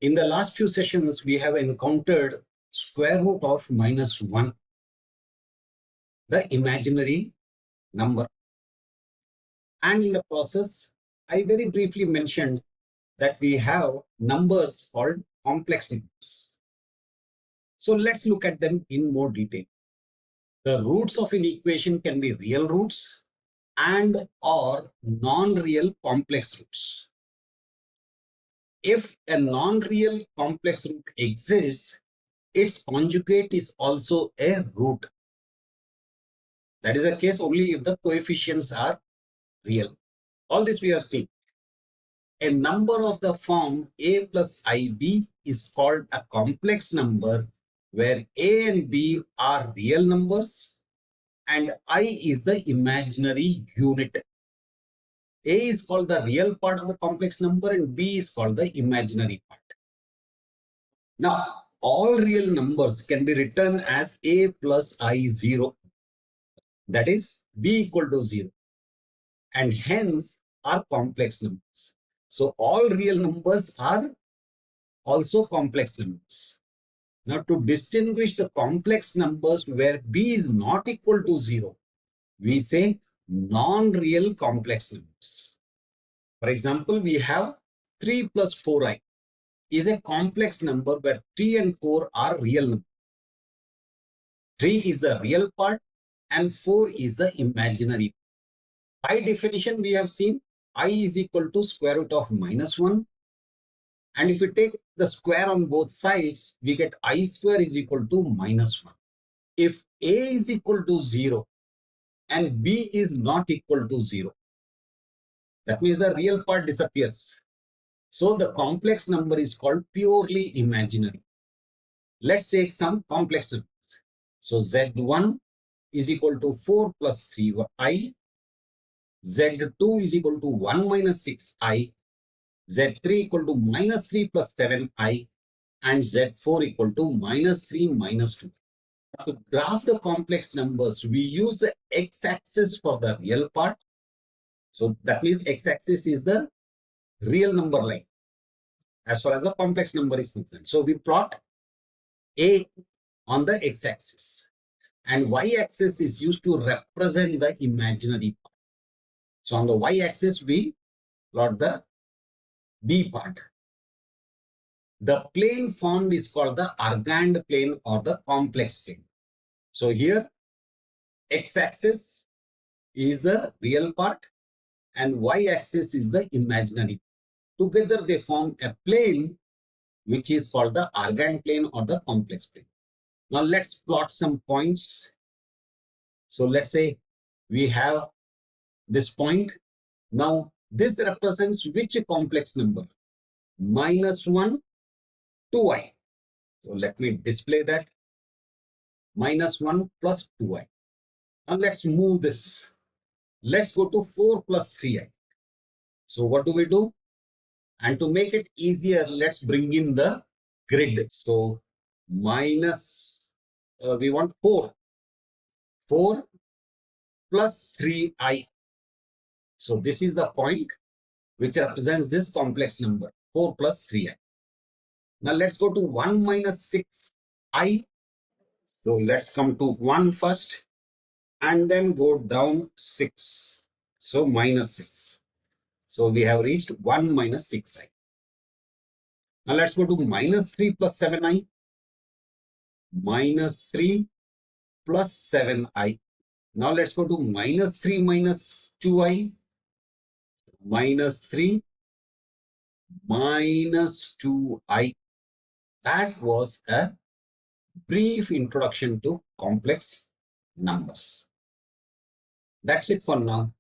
In the last few sessions, we have encountered square root of -1, the imaginary number. And in the process, I very briefly mentioned that we have numbers called complex numbers. So let's look at them in more detail. The roots of an equation can be real roots and or non-real complex roots. If a non-real complex root exists, its conjugate is also a root. That is the case only if the coefficients are real. All this we have seen. A number of the form a plus ib is called a complex number where a and b are real numbers and I is the imaginary unit. A is called the real part of the complex number and b is called the imaginary part. Now, all real numbers can be written as a plus I0. That is b equal to 0. And hence are complex numbers. So all real numbers are also complex numbers. Now to distinguish the complex numbers where b is not equal to 0, we say non-real complex numbers. For example, we have 3 plus 4i is a complex number where 3 and 4 are real numbers. 3 is the real part and 4 is the imaginary. By definition, we have seen I is equal to square root of -1. And if we take the square on both sides, we get I square is equal to -1. If A is equal to 0 and B is not equal to 0, that means the real part disappears. So the complex number is called purely imaginary. Let's take some complex numbers. So Z1 is equal to 4 plus 3i. Z2 is equal to 1 minus 6i. Z3 equal to -3 plus 7i and Z4 equal to -3 minus 2. To graph the complex numbers, we use the x-axis for the real part. So that means x-axis is the real number line as far as the complex number is concerned. So we plot A on the x-axis and y-axis is used to represent the imaginary part. So on the y-axis, we plot the B part. The plane formed is called the Argand plane or the complex plane. So here, x-axis is the real part and y-axis is the imaginary. Together they form a plane which is called the Argand plane or the complex plane. Now let's plot some points. So let's say we have this point. Now this represents which complex number? -1, 2i. So let me display that. -1 plus 2i. Now let's move this. Let's go to 4 plus 3i. So what do we do? And to make it easier, let's bring in the grid. So we want 4. 4 plus 3i. So this is the point which represents this complex number, 4 plus 3i. Now let's go to 1 minus 6i. So let's come to 1 first and then go down 6. So -6. So we have reached 1 minus 6i. Now let's go to -3 plus 7i. -3 plus 7i. Now let's go to -3 minus 2i. -3 minus 2i. That was a brief introduction to complex numbers. That's it for now.